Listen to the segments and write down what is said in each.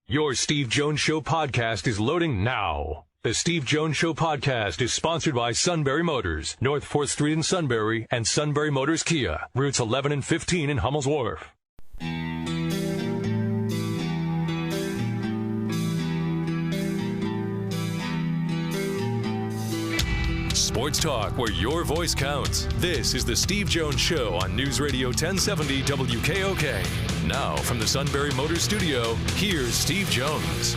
Your Steve Jones Show podcast is loading now. The Steve Jones Show podcast is sponsored by Sunbury Motors, North 4th Street in Sunbury, and Sunbury Motors Kia, routes 11 and 15 in Hummel's Wharf. Sports talk where your voice counts. This is the Steve Jones Show on News Radio 1070 WKOK. Now from the Sunbury Motors Studio, here's Steve Jones.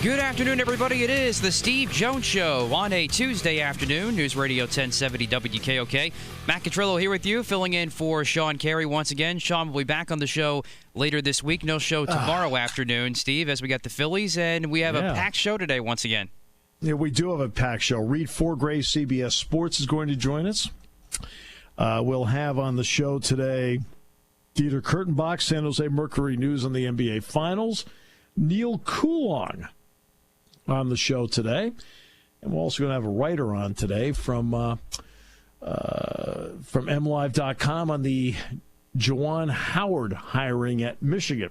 Good afternoon, everybody. It is the Steve Jones Show on a Tuesday afternoon. News Radio 1070 WKOK. Matt Catrillo here with you, filling in for Sean Carey once again. Sean will be back on the show later this week. No show tomorrow afternoon, Steve, as we got the Phillies, and we have a packed show today once again. Yeah, we do have a packed show. Reid Forgrave, CBS Sports, is going to join us. We'll have on the show today Dieter Kurtenbach, San Jose Mercury News on the NBA Finals. Neal Coolong on the show today. And we're also going to have a writer on today from MLive.com on the Juwan Howard hiring at Michigan.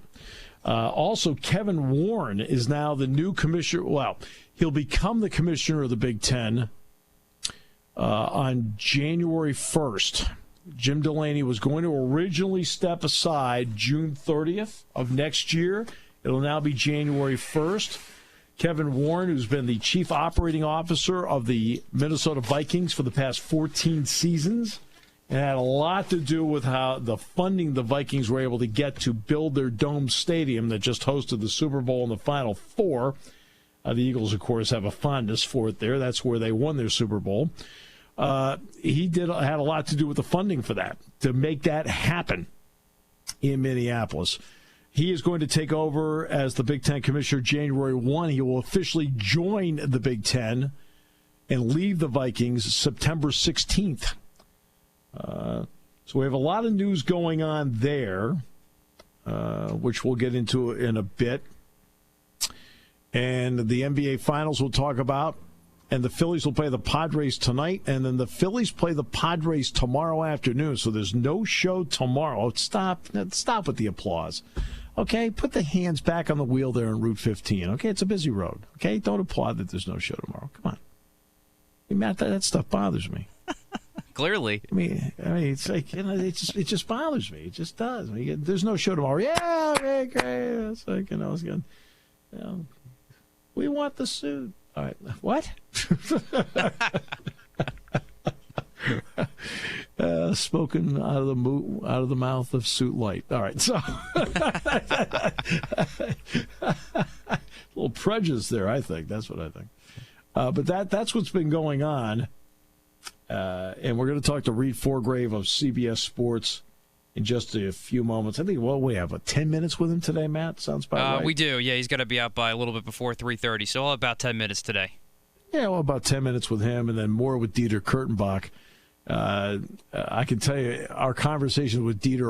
Also, Kevin Warren is now the new commissioner. Well, he'll become the commissioner of the Big Ten on January 1st. Jim Delaney was going to originally step aside June 30th of next year. It'll now be January 1st. Kevin Warren, who's been the chief operating officer of the Minnesota Vikings for the past 14 seasons, and had a lot to do with how the funding the Vikings were able to get to build their dome stadium that just hosted the Super Bowl and the Final Four. The Eagles, of course, have a fondness for it there. That's where they won their Super Bowl. He had a lot to do with the funding for that, to make that happen in Minneapolis. He is going to take over as the Big Ten commissioner January 1. He will officially join the Big Ten and leave the Vikings September 16th. So we have a lot of news going on there, which we'll get into in a bit. And the NBA Finals we'll talk about. And the Phillies will play the Padres tonight. And then the Phillies play the Padres tomorrow afternoon. So there's no show tomorrow. Stop with the applause. Okay, put the hands back on the wheel there on Route 15. Okay, it's a busy road. Okay, don't applaud that there's no show tomorrow. Come on. Hey, Matt, that stuff bothers me. Clearly. I mean, it's like, it just bothers me. It just does. I mean, there's no show tomorrow. Yeah, okay, great. It's like, it's good. We want the suit. All right. What? Spoken out of the mouth of Suit Light. All right, so a little prejudice there, I think. That's what I think. But that's what's been going on, and we're going to talk to Reid Forgrave of CBS Sports in just a few moments. I think we have 10 minutes with him today, Matt. Sounds about right. We do. Yeah, he's got to be out by a little bit before 3:30, so we'll have about 10 minutes today. Yeah, well, about 10 minutes with him, and then more with Dieter Kurtenbach. I can tell you our conversations with Dieter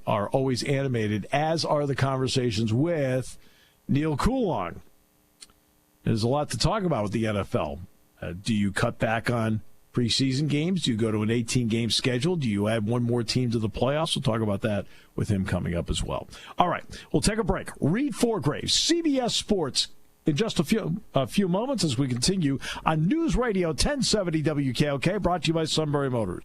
are always animated, as are the conversations with Neal Coolong. There's a lot to talk about with the NFL. Do you cut back on preseason games? Do you go to an 18-game schedule? Do you add one more team to the playoffs? We'll talk about that with him coming up as well. All right, we'll take a break. Reid Forgrave, CBS Sports, in just a few moments as we continue on News Radio 1070 WKOK, brought to you by Sunbury Motors.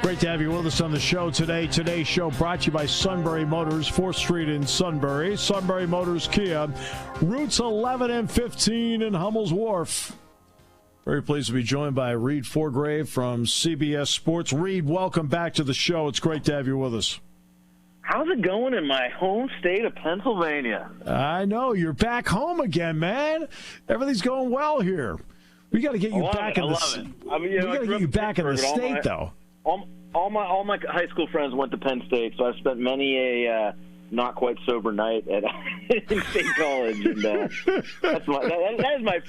Great to have you with us on the show today. Today's show brought to you by Sunbury Motors, 4th Street in Sunbury. Sunbury Motors Kia, routes 11 and 15 in Hummel's Wharf. Very pleased to be joined by Reid Forgrave from CBS Sports. Reid, welcome back to the show. It's great to have you with us. How's it going in my home state of Pennsylvania? I know. You're back home again, man. Everything's going well here. We got to get you back in the we got to get you back in the state, though. All my high school friends went to Penn State, so I've spent many not quite sober night at in State College, and that is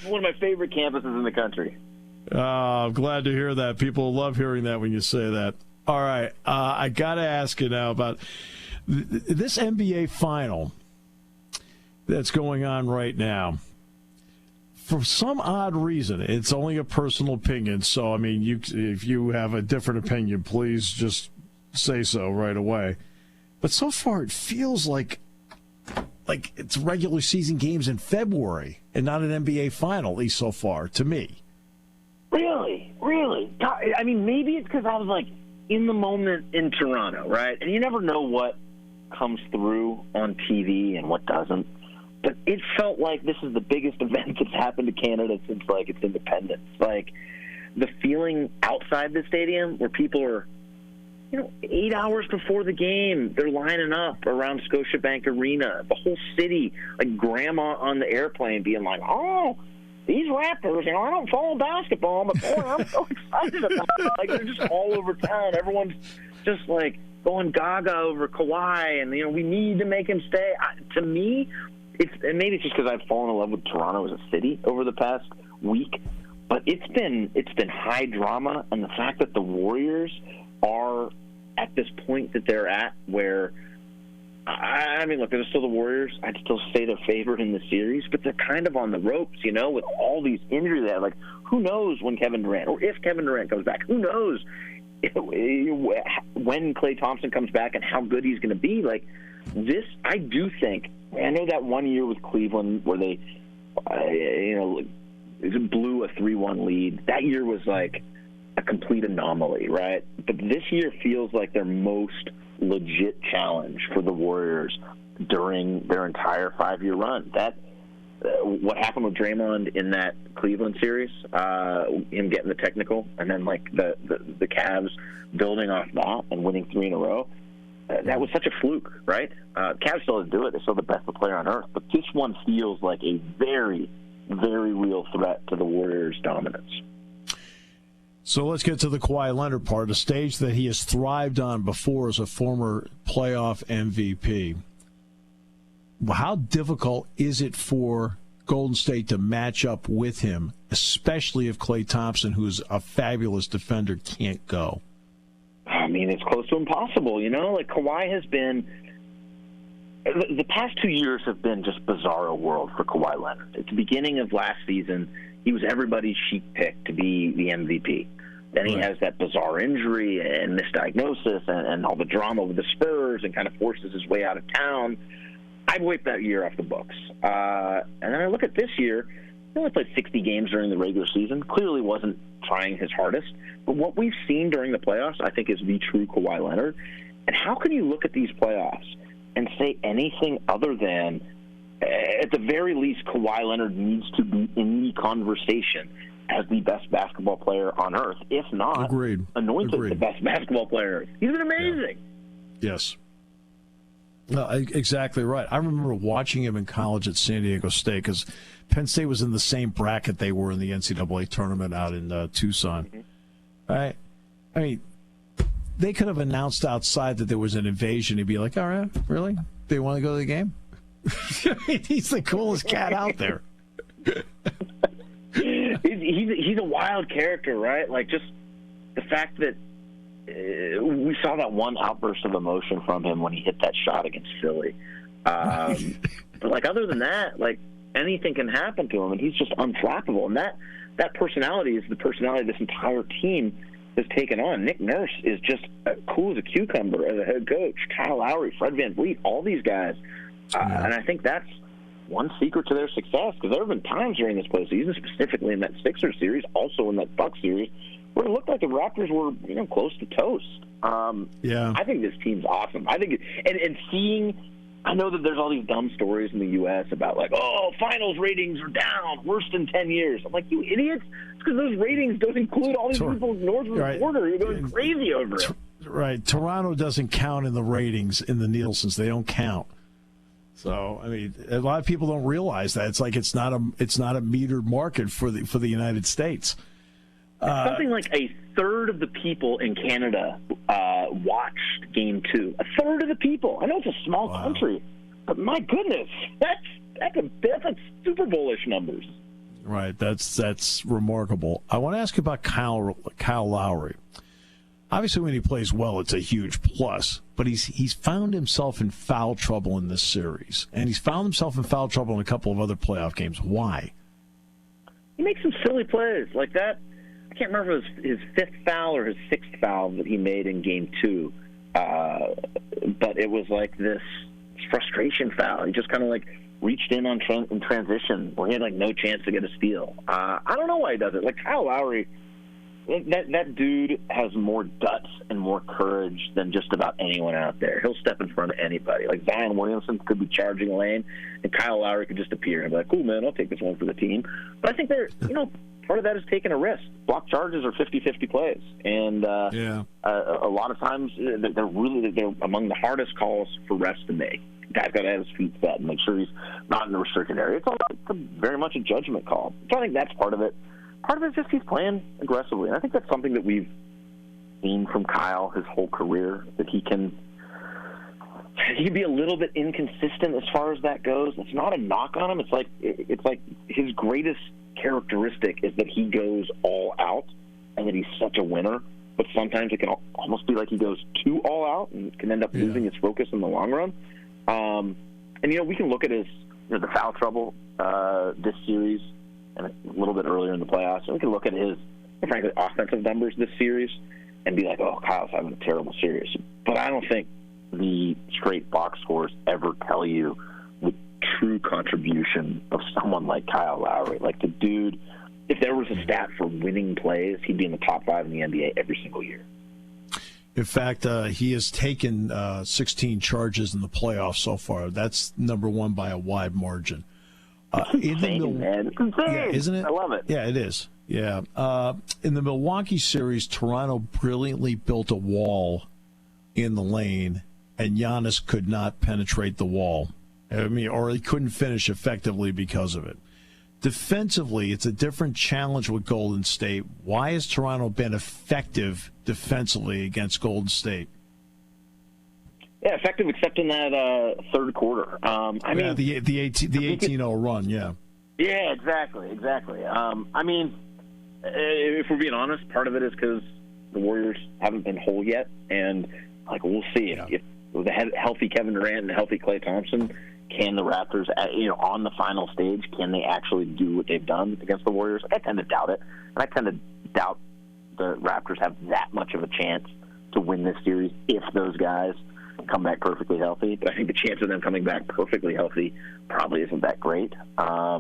one of my favorite campuses in the country. I'm glad to hear that. People love hearing that when you say that. All right, I got to ask you now about this NBA final that's going on right now. For some odd reason, it's only a personal opinion, so, I mean, if you have a different opinion, please just say so right away. But so far, it feels like it's regular season games in February and not an NBA final, at least so far, to me. Really? I mean, maybe it's because I was, like, in the moment in Toronto, right? And you never know what comes through on TV and what doesn't. But it felt like this is the biggest event that's happened to Canada since, like, its independence. Like, the feeling outside the stadium where people are, 8 hours before the game, they're lining up around Scotiabank Arena. The whole city, like grandma on the airplane being like, oh, these Raptors, I don't follow basketball, but, boy, I'm so excited about it. Like, they're just all over town. Everyone's just, like, going gaga over Kawhi, and, we need to make him stay. To me, and maybe it's just because I've fallen in love with Toronto as a city over the past week, but it's been high drama, and the fact that the Warriors are at this point that they're at where, I mean, look, they're still the Warriors. I'd still say they're favored in the series, but they're kind of on the ropes, with all these injuries they have. Like, who knows when Kevin Durant, or if Kevin Durant comes back, who knows when Klay Thompson comes back and how good he's going to be. Like, this, I do think, I know that one year with Cleveland where they, blew a 3-1 lead. That year was like a complete anomaly, right? But this year feels like their most legit challenge for the Warriors during their entire 5-year run. That what happened with Draymond in that Cleveland series, him getting the technical, and then like the Cavs building off that and winning 3 in a row. That was such a fluke, right? Cavs still didn't do it. They're still the best player on earth. But this one feels like a very, very real threat to the Warriors' dominance. So let's get to the Kawhi Leonard part, a stage that he has thrived on before as a former playoff MVP. How difficult is it for Golden State to match up with him, especially if Klay Thompson, who's a fabulous defender, can't go? I mean, it's close to impossible, Like, Kawhi has been – the past 2 years have been just bizarro world for Kawhi Leonard. At the beginning of last season, he was everybody's chic pick to be the MVP. Then he has that bizarre injury and misdiagnosis and all the drama with the Spurs and kind of forces his way out of town. I'd wipe that year off the books. And then I look at this year. He only played 60 games during the regular season. Clearly wasn't trying his hardest. But what we've seen during the playoffs, I think, is the true Kawhi Leonard. And how can you look at these playoffs and say anything other than, at the very least, Kawhi Leonard needs to be in the conversation as the best basketball player on earth, if not anointed the best basketball player. He's been amazing. Yeah. Yes. No, exactly right. I remember watching him in college at San Diego State because Penn State was in the same bracket they were in the NCAA tournament out in Tucson. Mm-hmm. Right? I mean, they could have announced outside that there was an invasion. He'd be like, all right, really? They want to go to the game? He's the coolest cat out there. He's a wild character, right? Like, just the fact that we saw that one outburst of emotion from him when he hit that shot against Philly. But, like, other than that, like, anything can happen to him, and he's just unflappable. And that personality is the personality this entire team has taken on. Nick Nurse is just cool as a cucumber as a head coach. Kyle Lowry, Fred VanVleet, all these guys. And I think that's one secret to their success, because there have been times during this postseason, specifically in that Sixers series, also in that Bucks series, where it looked like the Raptors were, close to toast. I think this team's awesome. I think, and seeing, I know that there's all these dumb stories in the U.S. about like, oh, finals ratings are down, worst in 10 years. I'm like, you idiots! It's because those ratings don't include all these people north of the border. You're going crazy over it. Right. Toronto doesn't count in the ratings in the Nielsen's. They don't count. So, I mean, a lot of people don't realize that. It's like it's not a metered market for the United States. Something like a third of the people in Canada watched Game 2. A third of the people. I know it's a small country, but my goodness, that's a Super Bowl-ish numbers. Right, that's remarkable. I want to ask you about Kyle Lowry. Obviously, when he plays well, it's a huge plus. But he's found himself in foul trouble in this series, and he's found himself in foul trouble in a couple of other playoff games. Why? He makes some silly plays like that. I can't remember if it was his fifth foul or his sixth foul that he made in Game 2, but it was like this frustration foul. He just kind of like reached in on in transition where he had like no chance to get a steal. I don't know why he does it. Like Kyle Lowry. That dude has more guts and more courage than just about anyone out there. He'll step in front of anybody. Like Zion Williamson could be charging a lane, and Kyle Lowry could just appear and be like, cool, man, I'll take this one for the team. But I think part of that is taking a risk. Block charges are 50-50 plays. And a lot of times they're among the hardest calls for refs to make. Guy's got to have his feet set and make sure he's not in the restricted area. It's very much a judgment call. So I think that's part of it. Part of it is just he's playing aggressively. And I think that's something that we've seen from Kyle his whole career, that he can be a little bit inconsistent as far as that goes. It's not a knock on him. It's like his greatest characteristic is that he goes all out and that he's such a winner. But sometimes it can almost be like he goes too all out and can end up losing his focus in the long run. And we can look at his the foul trouble this series and a little bit earlier in the playoffs. And we can look at his, frankly, offensive numbers this series and be like, oh, Kyle's having a terrible series. But I don't think the straight box scores ever tell you the true contribution of someone like Kyle Lowry. Like the dude, if there was a stat for winning plays, he'd be in the top 5 in the NBA every single year. In fact, he has taken 16 charges in the playoffs so far. That's number one by a wide margin. Insane, man. It's insane. Yeah, isn't it? I love it. Yeah, it is. Yeah. In the Milwaukee series, Toronto brilliantly built a wall in the lane, and Giannis could not penetrate the wall. Or he couldn't finish effectively because of it. Defensively, it's a different challenge with Golden State. Why has Toronto been effective defensively against Golden State? Yeah, effective except in that third quarter. The 18-0 run, yeah. Yeah, exactly. If we're being honest, part of it is because the Warriors haven't been whole yet, and we'll see if with a healthy Kevin Durant and a healthy Klay Thompson, can the Raptors, on the final stage, can they actually do what they've done against the Warriors? I tend to doubt it, and I tend to doubt the Raptors have that much of a chance to win this series if those guys come back perfectly healthy. But I think the chance of them coming back perfectly healthy probably isn't that great. I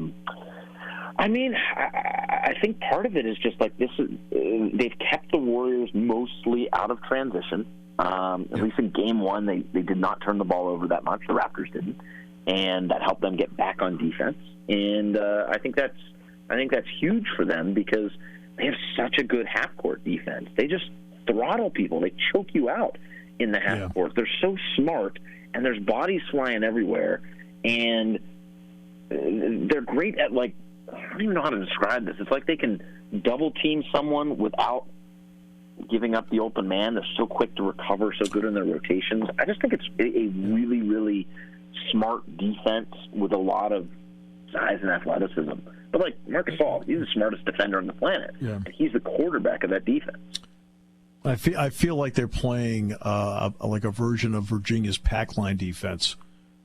think part of it is just like this. They've kept the Warriors mostly out of transition. At least in Game 1, they did not turn the ball over that much. The Raptors didn't, and that helped them get back on defense. And I think that's huge for them because they have such a good half-court defense. They just throttle people. They choke you out in the half court. They're so smart, and there's bodies flying everywhere, and they're great at I don't even know how to describe this. It's like they can double team someone without giving up the open man. They're so quick to recover, so good in their rotations. I just think it's a really, really smart defense with a lot of size and athleticism. But Marc Gasol, he's the smartest defender on the planet. Yeah. And he's the quarterback of that defense. I feel like they're playing a version of Virginia's pack line defense,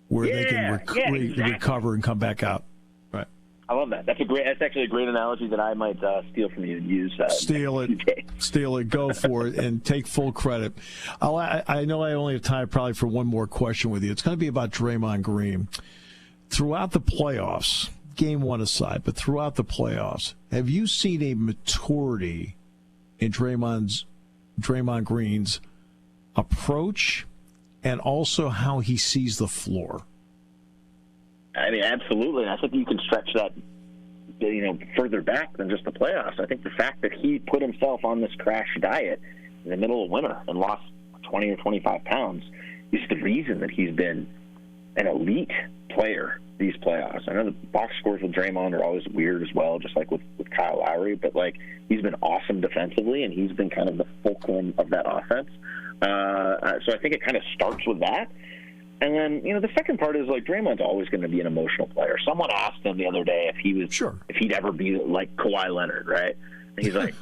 where they can recover and come back out. Right. I love that. That's actually a great analogy that I might steal from you and use. Steal it, go for it, and take full credit. I know I only have time probably for one more question with you. It's going to be about Draymond Green. Throughout the playoffs, Game 1 aside, but throughout the playoffs, have you seen a maturity in Draymond Green's approach and also how he sees the floor? I mean, absolutely. I think you can stretch that, further back than just the playoffs. I think the fact that he put himself on this crash diet in the middle of winter and lost 20 or 25 pounds is the reason that he's been an elite player these playoffs. I know the box scores with Draymond are always weird as well, just like with Kyle Lowry, but like he's been awesome defensively, and he's been kind of the fulcrum of that offense. So I think it kind of starts with that. And then, the second part is, like, Draymond's always going to be an emotional player. Someone asked him the other day if he'd ever be like Kawhi Leonard, right? And he's like,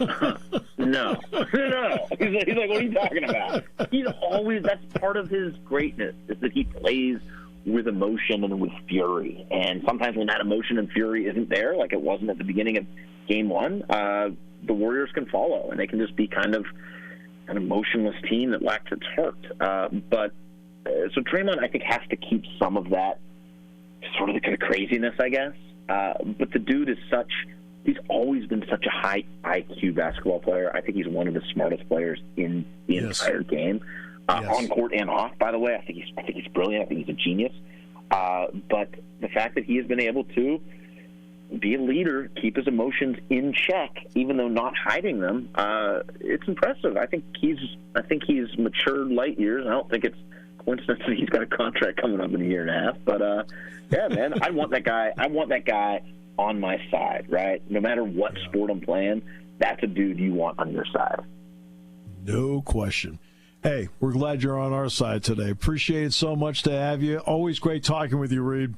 no. He's like, what are you talking about? That's part of his greatness, is that he plays with emotion and with fury. And sometimes when that emotion and fury isn't there, like it wasn't at the beginning of Game 1, the Warriors can follow, and they can just be kind of an emotionless team that lacks its heart. So Draymond, I think, has to keep some of that sort of the kind of craziness, I guess. But the dude he's always been such a high IQ basketball player. I think he's one of the smartest players in the entire game, on court and off, by the way. I think he's brilliant. I think he's a genius. But the fact that he has been able to be a leader, keep his emotions in check, even though not hiding them, it's impressive. I think he's matured light years. I don't think it's coincidence that he's got a contract coming up in a year and a half. But yeah, man, I want that guy on my side, right? No matter what sport I'm playing, that's a dude you want on your side. No question. Hey, we're glad you're on our side today. Appreciate it so much to have you. Always great talking with you, Reid.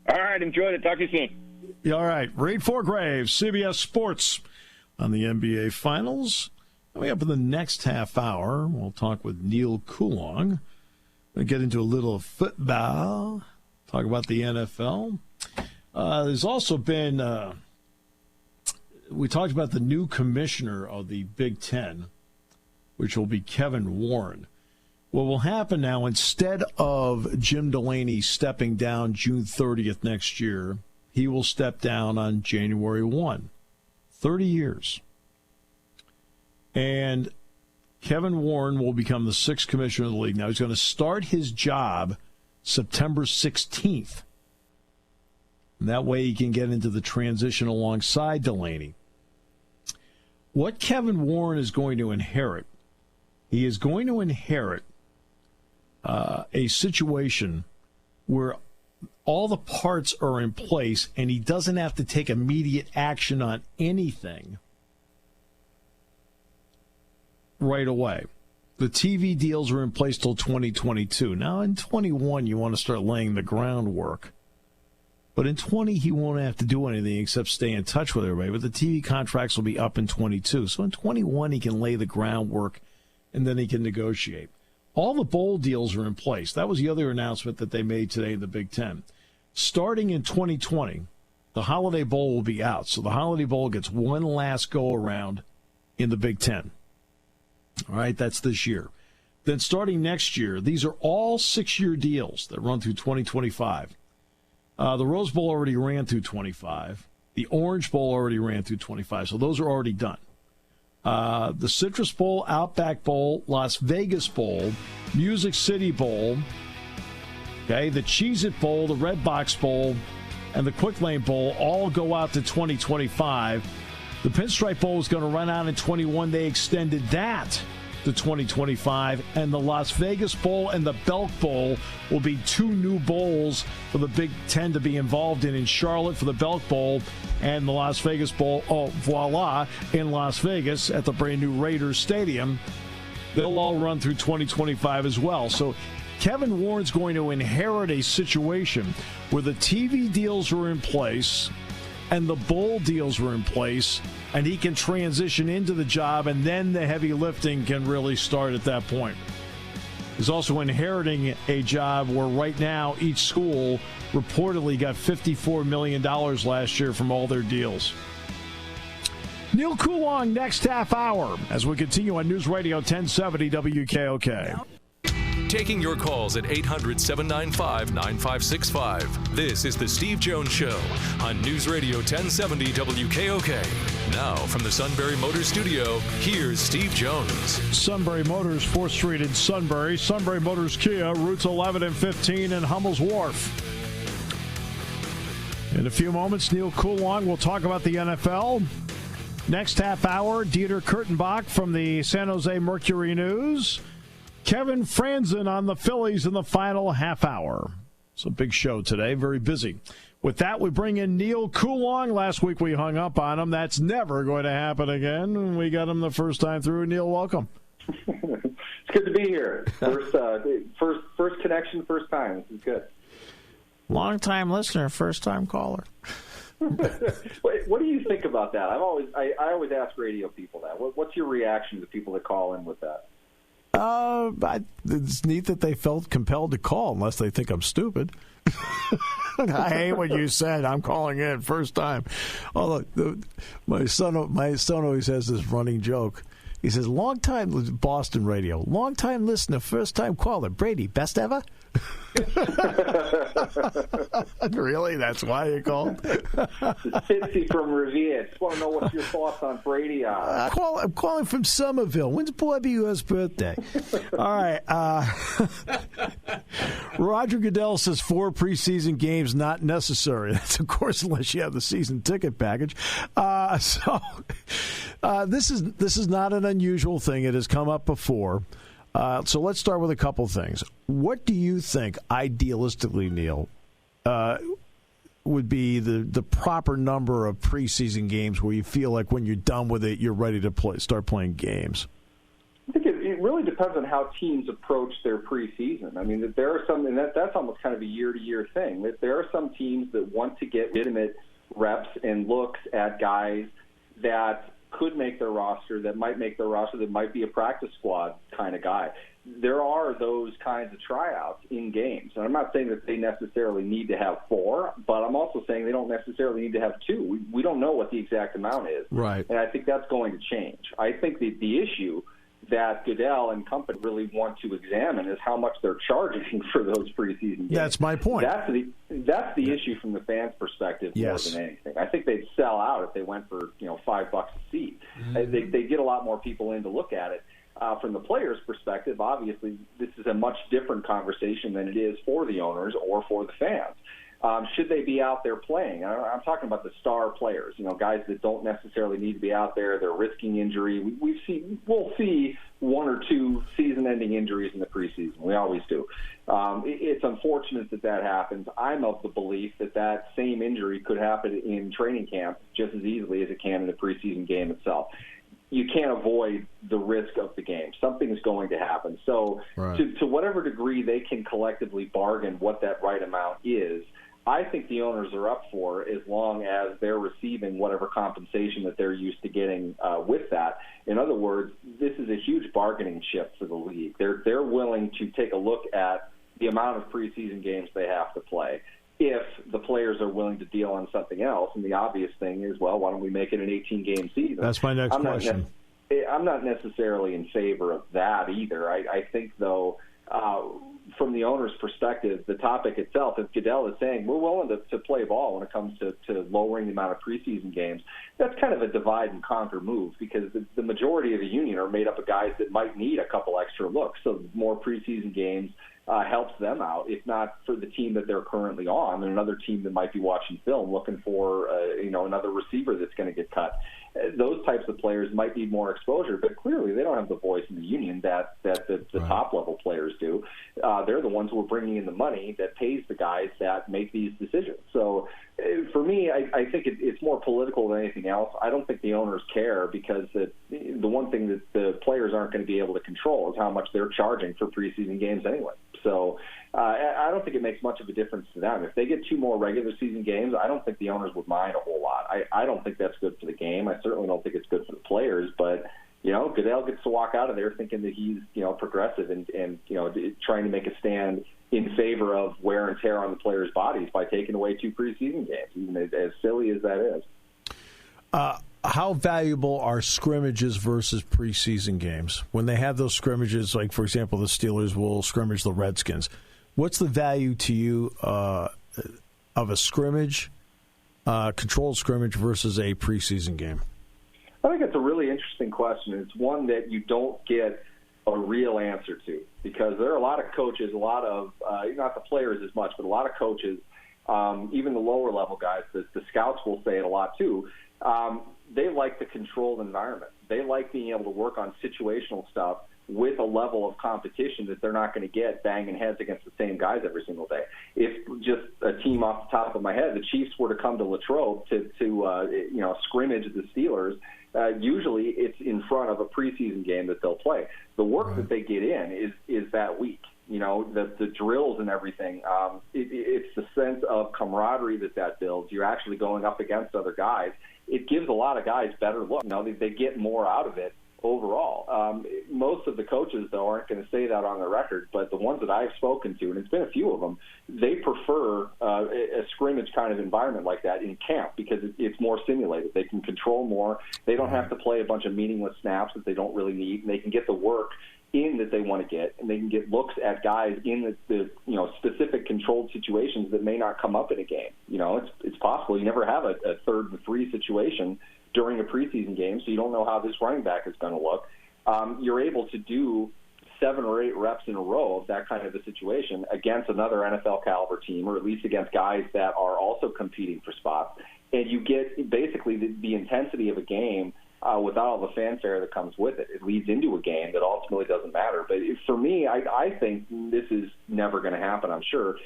All right, enjoyed it. Talk to you soon. Yeah, all right. Reid Forgrave, CBS Sports on the NBA Finals. Coming up in the next half hour, we'll talk with Neal Coolong. We'll get into a little football, talk about the NFL. There's also been, we talked about the new commissioner of the Big Ten, which will be Kevin Warren. What will happen now, instead of Jim Delaney stepping down June 30th next year, he will step down on January 1. 30 years. And Kevin Warren will become the 6th commissioner of the league. Now, he's going to start his job September 16th. And that way he can get into the transition alongside Delaney. What Kevin Warren is going to inherit, he is going to inherit a situation where all the parts are in place and he doesn't have to take immediate action on anything right away. The TV deals are in place till 2022. Now, in 21, you want to start laying the groundwork. But in 20, he won't have to do anything except stay in touch with everybody. But the TV contracts will be up in 22. So in 21, he can lay the groundwork, and then he can negotiate. All the bowl deals are in place. That was the other announcement that they made today in the Big Ten. Starting in 2020, the Holiday Bowl will be out. So the Holiday Bowl gets one last go-around in the Big Ten. All right, that's this year. Then starting next year, these are all 6-year deals that run through 2025. The Rose Bowl already ran through 25. The Orange Bowl already ran through 25, so those are already done. The Citrus Bowl, Outback Bowl, Las Vegas Bowl, Music City Bowl, okay, the Cheez-It Bowl, the Red Box Bowl, and the Quick Lane Bowl all go out to 2025. The Pinstripe Bowl is going to run out in 21. They extended that to 2025, and the Las Vegas Bowl and the Belk Bowl will be 2 new bowls for the Big Ten to be involved in Charlotte for the Belk Bowl and the Las Vegas Bowl, voila, in Las Vegas at the brand new Raiders Stadium. They'll all run through 2025 as well. So Kevin Warren's going to inherit a situation where the TV deals are in place and the bowl deals are in place, and he can transition into the job, and then the heavy lifting can really start at that point. He's also inheriting a job where right now each school reportedly got $54 million last year from all their deals. Neal Coolong next half hour as we continue on News Radio 1070 WKOK. Taking your calls at 800-795-9565. This is the Steve Jones Show on News Radio 1070 WKOK. Now from the Sunbury Motors Studio, here's Steve Jones. Sunbury Motors, 4th Street in Sunbury. Sunbury Motors Kia, routes 11 and 15 in Hummel's Wharf. In a few moments, Neal Coolong will talk about the NFL. Next half hour, Dieter Kurtenbach from the San Jose Mercury News. Kevin Franzen on the Phillies in the final half hour. So big show today, very busy. With that, we bring in Neal Coolong. Last week we hung up on him. That's never going to happen again. We got him the first time through. Neal, welcome. It's good to be here. First connection, first time. This is good. Long-time listener, first-time caller. What do you think about that? I always ask radio people that. What's your reaction to people that call in with that? It's neat that they felt compelled to call, unless they think I'm stupid. I hate what you said. I'm calling in first time. Oh, look, my son always has this running joke. He says, long time Boston radio, long time listener, first time caller. Brady, best ever? Really? That's why you called? Fitzy from Revere. Just want to know what your thoughts on Brady are. I'm calling from Somerville. When's Bobby's birthday? All right. Roger Goodell says 4 preseason games not necessary. That's, of course, unless you have the season ticket package. This is not an unusual thing. It has come up before. So let's start with a couple things. What do you think, idealistically, Neal, would be the proper number of preseason games where you feel like when you're done with it, you're ready to start playing games? I think it really depends on how teams approach their preseason. I mean, there are some, and that's almost kind of a year-to-year thing. There are some teams that want to get legitimate reps and looks at guys that could make their roster, that might make their roster, that might be a practice squad kind of guy. There are those kinds of tryouts in games. And I'm not saying that they necessarily need to have 4, but I'm also saying they don't necessarily need to have 2. We don't know what the exact amount is. Right. And I think that's going to change. I think the issue that Goodell and company really want to examine is how much they're charging for those preseason games. That's my point. That's the issue from the fans' perspective more than anything. I think they'd sell out if they went for $5 a seat. Mm-hmm. They get a lot more people in to look at it. From the players' perspective, obviously, this is a much different conversation than it is for the owners or for the fans. Should they be out there playing? I'm talking about the star players, guys that don't necessarily need to be out there. They're risking injury. We'll see 1 or 2 season-ending injuries in the preseason. We always do. It's unfortunate that happens. I'm of the belief that same injury could happen in training camp just as easily as it can in the preseason game itself. You can't avoid the risk of the game. Something's going to happen. So right. to whatever degree they can collectively bargain what that right amount is, I think the owners are up for, as long as they're receiving whatever compensation that they're used to getting with that. In other words, this is a huge bargaining chip for the league. They're willing to take a look at the amount of preseason games they have to play if the players are willing to deal on something else. And the obvious thing is, well, why don't we make it an 18-game season? That's my next question. I'm not necessarily in favor of that either. I think, though, from the owner's perspective, the topic itself, if Goodell is saying we're willing to play ball when it comes to lowering the amount of preseason games, that's kind of a divide and conquer move, because the majority of the union are made up of guys that might need a couple extra looks. So more preseason games helps them out, if not for the team that they're currently on, and another team that might be watching film looking for another receiver that's going to get cut. Those types of players might need more exposure, but clearly they don't have the voice in the union that the right. top-level players do. They're the ones who are bringing in the money that pays the guys that make these decisions. So for me, I think it's more political than anything else. I don't think the owners care, because the one thing that the players aren't going to be able to control is how much they're charging for preseason games anyway. So I don't think it makes much of a difference to them. If they get 2 more regular season games, I don't think the owners would mind a whole lot. I don't think that's good for the game. I certainly don't think it's good for the players, but Goodell gets to walk out of there thinking that he's progressive and trying to make a stand in favor of wear and tear on the players' bodies by taking away 2 preseason games, even as silly as that is. How valuable are scrimmages versus preseason games? When they have those scrimmages, like, for example, the Steelers will scrimmage the Redskins. What's the value to you of a scrimmage, controlled scrimmage, versus a preseason game? I think it's a really interesting question. It's one that you don't get a real answer to, because there are a lot of coaches, a lot of, not the players as much, but a lot of coaches, even the lower level guys, the scouts will say it a lot too, they like the controlled environment. They like being able to work on situational stuff with a level of competition that they're not going to get banging heads against the same guys every single day. If just a team off the top of my head, the Chiefs were to come to Latrobe to scrimmage the Steelers, usually it's in front of a preseason game that they'll play. The work that they get in is that week. The drills and everything. It's the sense of camaraderie that builds. You're actually going up against other guys. It gives a lot of guys better look. They get more out of it overall. Most of the coaches, though, aren't going to say that on the record, but the ones that I've spoken to, and it's been a few of them, they prefer a scrimmage kind of environment like that in camp because it's more simulated. They can control more. They don't have to play a bunch of meaningless snaps that they don't really need, and they can get the work in that they want to get, and they can get looks at guys in the specific controlled situations that may not come up in a game. It's possible you never have a 3rd and 3 situation during a preseason game, so you don't know how this running back is going to look. You're able to do 7 or 8 reps in a row of that kind of a situation against another NFL caliber team, or at least against guys that are also competing for spots, and you get basically the intensity of a game without all the fanfare that comes with it. It leads into a game that ultimately doesn't matter. But for me, I think this is never going to happen, I'm sure.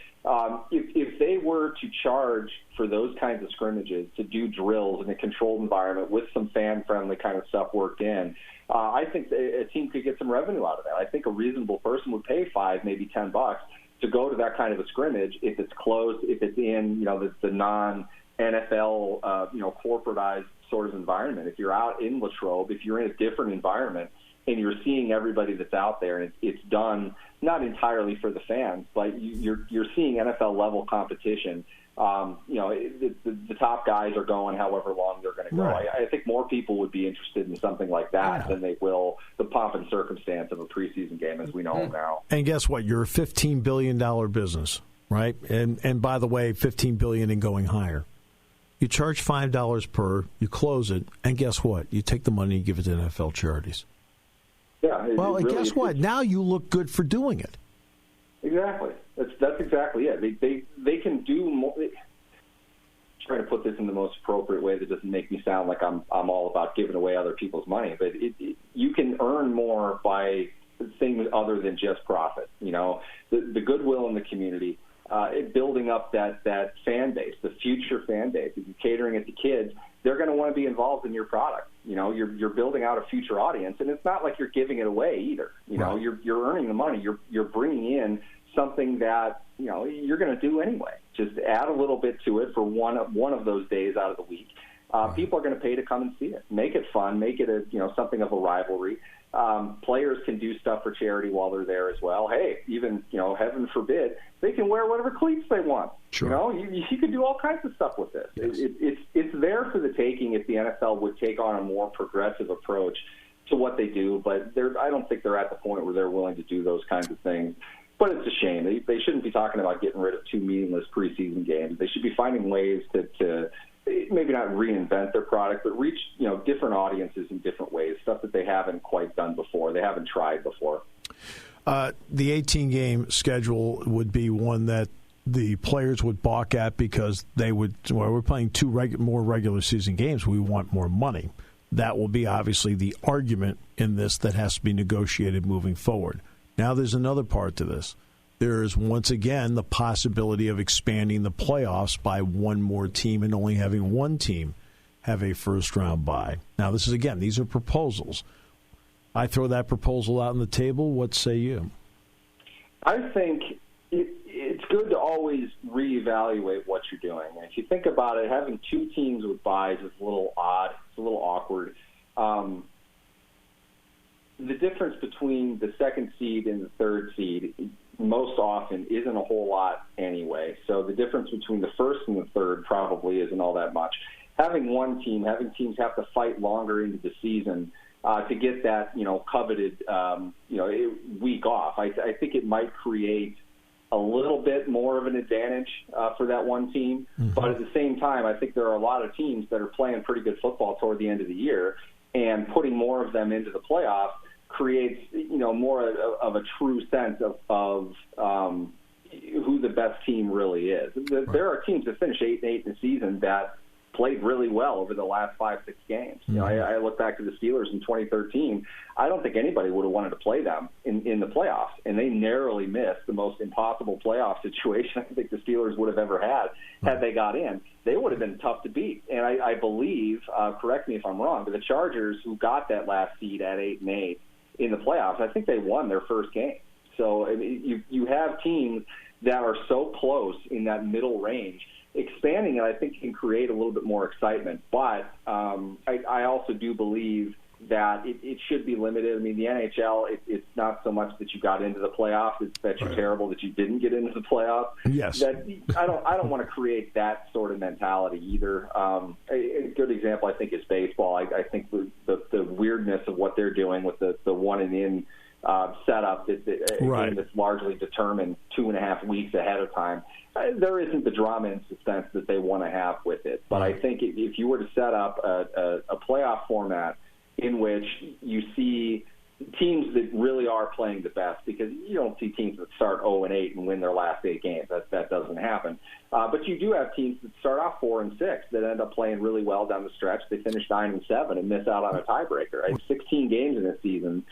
If they were to charge for those kinds of scrimmages, to do drills in a controlled environment with some fan-friendly kind of stuff worked in, I think a team could get some revenue out of that. I think a reasonable person would pay $5, maybe $10 to go to that kind of a scrimmage if it's close, if it's in the non-NFL corporatized sort of environment. If you're out in Latrobe, if you're in a different environment and you're seeing everybody that's out there, and it's done not entirely for the fans, but you're seeing NFL level competition. The top guys are going however long they're going to go. Right. I think more people would be interested in something like that than they will the pomp and circumstance of a preseason game as we know them now. And guess what? You're a $15 billion business, right? And by the way, $15 billion and going higher. You charge $5 per, you close it, and guess what? You take the money and give it to NFL charities. Yeah. And guess what? Now you look good for doing it. Exactly. That's exactly it. They can do more. Trying to put this in the most appropriate way that doesn't make me sound like I'm all about giving away other people's money, but you can earn more by things other than just profit. The goodwill in the community. Building up that fan base, the future fan base. If you're catering it to kids, they're going to want to be involved in your product. You're building out a future audience, and it's not like you're giving it away either. Right. You're earning the money. You're bringing in something that you're going to do anyway. Just add a little bit to it for one of those days out of the week. People are going to pay to come and see it. Make it fun. Make it something of a rivalry. Players can do stuff for charity while they're there as well. Hey, even heaven forbid, they can wear whatever cleats they want. Sure. You can do all kinds of stuff with this. Yes. It's there for the taking if the NFL would take on a more progressive approach to what they do. But I don't think they're at the point where they're willing to do those kinds of things. But it's a shame. They shouldn't be talking about getting rid of 2 meaningless preseason games. They should be finding ways to maybe not reinvent their product, but reach different audiences in different ways, stuff that they haven't quite done before, they haven't tried before. The 18-game schedule would be one that the players would balk at because they would, we're playing 2 more regular season games, we want more money. That will be obviously the argument in this that has to be negotiated moving forward. Now there's another part to this. There's, once again, the possibility of expanding the playoffs by one more team and only having one team have a first-round bye. Now, this is, again, these are proposals. I throw that proposal out on the table. What say you? I think it's good to always reevaluate what you're doing. And if you think about it, having 2 teams with byes is a little odd. It's a little awkward. The difference between the 2nd seed and the 3rd seed most often isn't a whole lot anyway. So the difference between the 1st and the 3rd probably isn't all that much. Having one team, having teams have to fight longer into the season to get that, coveted, week off. I think it might create a little bit more of an advantage for that one team. Mm-hmm. But at the same time, I think there are a lot of teams that are playing pretty good football toward the end of the year, and putting more of them into the playoffs creates, more of a true sense of who the best team really is. There are teams that finish 8-8 in the season that played really well over the last 5-6 games. You know, I look back to the Steelers in 2013. I don't think anybody would have wanted to play them in the playoffs, and they narrowly missed the most impossible playoff situation I think the Steelers would have ever had they got in. They would have been tough to beat. And I believe, correct me if I'm wrong, but the Chargers, who got that last seed at 8-8 in the playoffs, I think they won their first game. So I mean, you have teams that are so close in that middle range. Expanding it, I think, can create a little bit more excitement. But I also do believe that it should be limited. I mean, the NHL, it's not so much that you got into the playoffs; it's that you're terrible that you didn't get into the playoffs. Yes. That I don't want to create that sort of mentality either. A good example, I think, is baseball. I think the weirdness of what they're doing with the one and in setup that's largely determined 2.5 weeks ahead of time. There isn't the drama and suspense that they want to have with it. But I think if you were to set up a playoff format in which you see teams that really are playing the best, because you don't see teams that start 0-8 and win their last 8 games. That doesn't happen. But you do have teams that start off 4-6 that end up playing really well down the stretch. They finish 9-7 and miss out on a tiebreaker. Right? 16 games in a season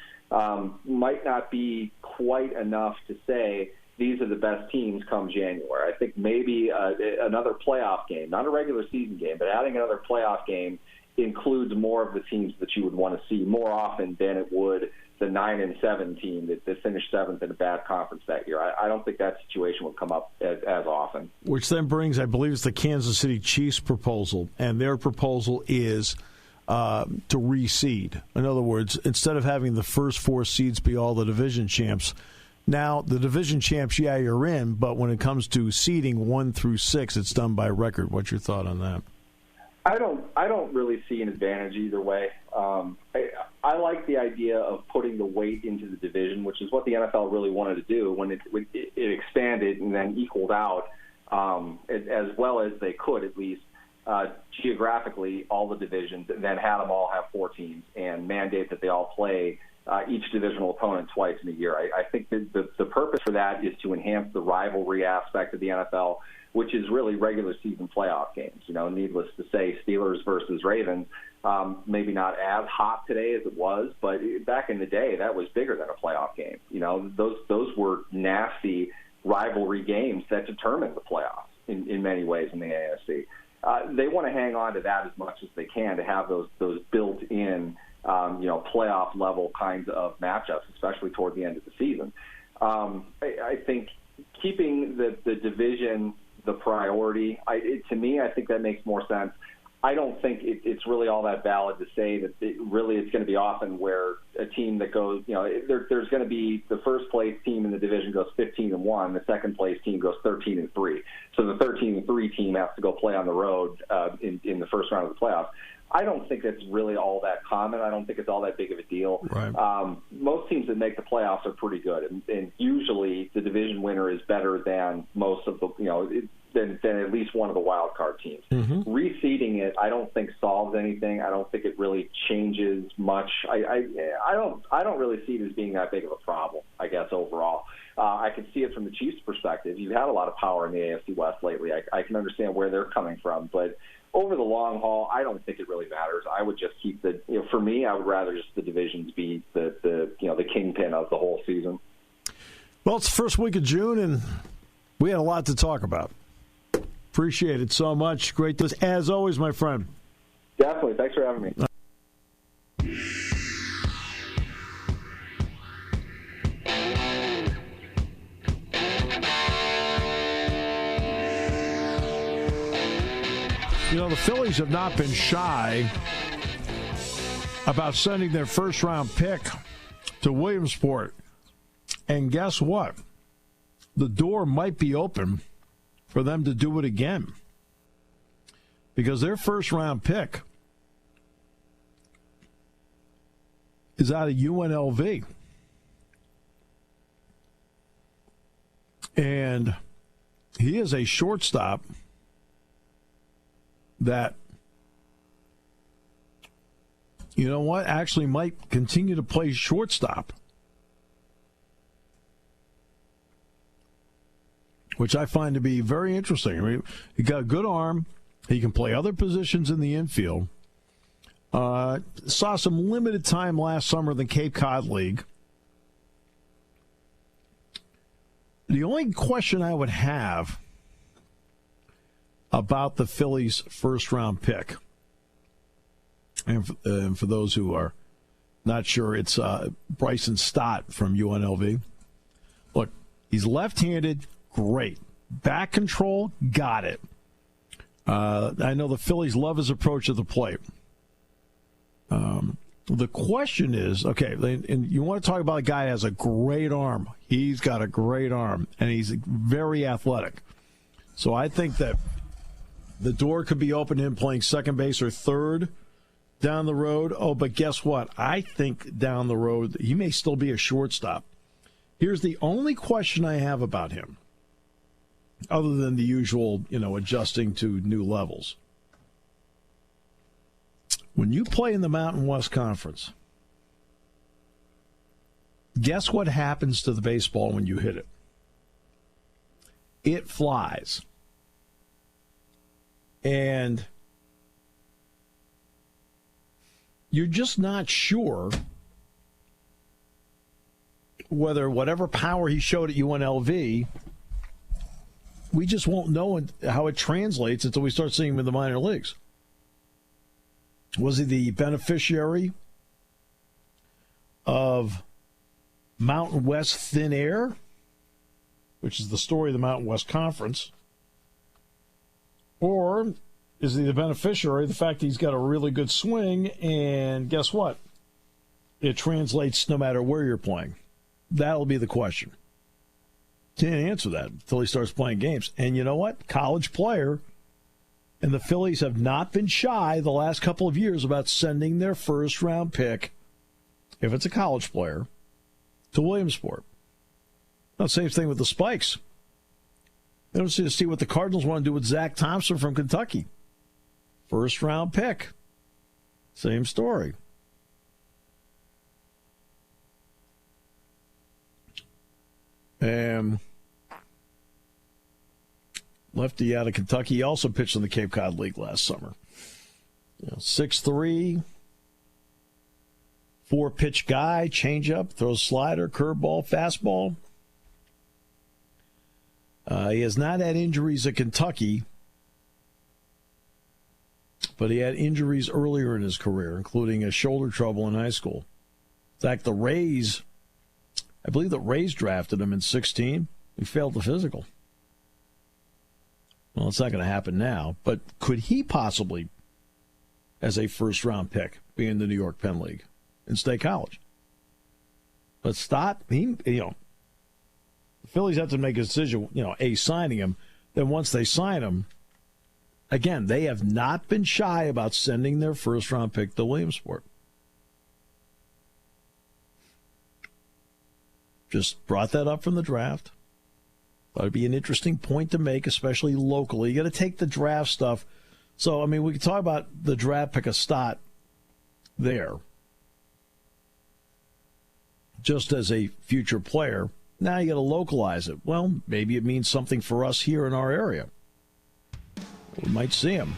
might not be quite enough to say these are the best teams come January. I think maybe another playoff game, not a regular season game, but adding another playoff game includes more of the teams that you would want to see more often than it would the 9-7 team that finished 7th in a bad conference that year. I don't think that situation would come up as often. Which then brings, I believe, it's the Kansas City Chiefs proposal, and their proposal is to reseed. In other words, instead of having the first 4 seeds be all the division champs, now the division champs, yeah, you're in, but when it comes to seeding 1 through 6, it's done by record. What's your thought on that? I don't really see an advantage either way. I like the idea of putting the weight into the division, which is what the NFL really wanted to do when it expanded and then equaled out as well as they could, at least geographically, all the divisions, and then had them all have 4 teams and mandate that they all play each divisional opponent twice in a year. I think the purpose for that is to enhance the rivalry aspect of the NFL, which is really regular season playoff games. You know, needless to say, Steelers versus Ravens, maybe not as hot today as it was, but back in the day, that was bigger than a playoff game. You know, those were nasty rivalry games that determined the playoffs in many ways in the AFC. They want to hang on to that as much as they can to have those built-in, playoff level kinds of matchups, especially toward the end of the season. I think keeping the division the priority, to me, I think that makes more sense. I don't think it's really all that valid to say that it's going to be often where a team that goes, there's going to be the first place team in the division goes 15-1, the second place team goes 13-3. So the 13-3 team has to go play on the road in the first round of the playoffs. I don't think that's really all that common. I don't think it's all that big of a deal. Right. Most teams that make the playoffs are pretty good, and usually the division winner is better than most of the, than at least one of the wild card teams. Mm-hmm. Reseeding it, I don't think solves anything. I don't think it really changes much. I don't really see it as being that big of a problem, I guess, overall. I can see it from the Chiefs' perspective. You've had a lot of power in the AFC West lately. I can understand where they're coming from, but over the long haul, I don't think it really matters. I would just keep for me, I would rather just the divisions be the kingpin of the whole season. Well, it's the first week of June, and we had a lot to talk about. Appreciate it so much. Great to, as always, my friend. Definitely. Thanks for having me. The Phillies have not been shy about sending their first-round pick to Williamsport. And guess what? The door might be open for them to do it again, because their first-round pick is out of UNLV. And he is a shortstop that, actually might continue to play shortstop, which I find to be very interesting. I mean, he got a good arm, He can play other positions in the infield. Saw some limited time last summer in the Cape Cod League. The only question I would have about the Phillies' first-round pick, and for those who are not sure, it's Bryson Stott from UNLV. Look, he's left-handed, great. Back control, got it. I know the Phillies love his approach to the plate. The question is, okay, and you want to talk about a guy that has a great arm. He's got a great arm, and he's very athletic. So I think that the door could be open to him playing second base or third down the road. Oh, but guess what? I think down the road he may still be a shortstop. Here's the only question I have about him, other than the usual, adjusting to new levels. When you play in the Mountain West Conference, guess what happens to the baseball when you hit it? It flies. And you're just not sure whether whatever power he showed at UNLV, we just won't know how it translates until we start seeing him in the minor leagues. Was he the beneficiary of Mountain West thin air, which is the story of the Mountain West Conference? Or is he the beneficiary of the fact that he's got a really good swing, and guess what? It translates no matter where you're playing. That'll be the question. Can't answer that until he starts playing games. And you know what? College player. And the Phillies have not been shy the last couple of years about sending their first-round pick, if it's a college player, to Williamsport. Now, same thing with the Spikes. They don't see what the Cardinals want to do with Zach Thompson from Kentucky. First-round pick. Same story. Lefty out of Kentucky. He also pitched in the Cape Cod League last summer. 6'3", 4-pitch guy, changeup, throws slider, curveball, fastball. He has not had injuries at Kentucky, but he had injuries earlier in his career, including a shoulder trouble in high school. In fact, I believe the Rays drafted him in 2016. He failed the physical. Well, it's not going to happen now, but could he possibly, as a first-round pick, be in the New York Penn League in State College? But Stott, the Phillies have to make a decision, signing him. Then once they sign him, again, they have not been shy about sending their first-round pick to Williamsport. Just brought that up from the draft. That would be an interesting point to make, especially locally. You got to take the draft stuff. So, we can talk about the draft pick of Stott there, just as a future player. Now you got to localize it. Well, maybe it means something for us here in our area. We might see him.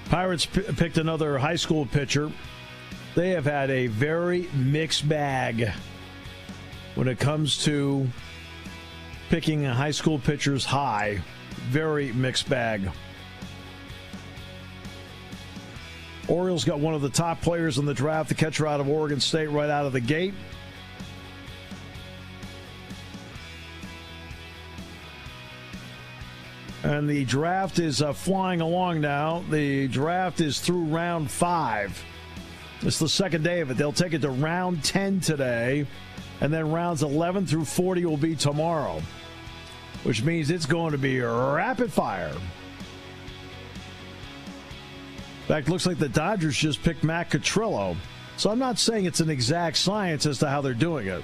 Pirates picked another high school pitcher. They have had a very mixed bag when it comes to picking high school pitchers high. Very mixed bag. Orioles got one of the top players in the draft, the catcher out of Oregon State, right out of the gate. And the draft is flying along now. The draft is through round 5. It's the second day of it. They'll take it to round 10 today, and then rounds 11 through 40 will be tomorrow, which means it's going to be rapid fire. In fact, looks like the Dodgers just picked Matt Catrillo. So I'm not saying it's an exact science as to how they're doing it.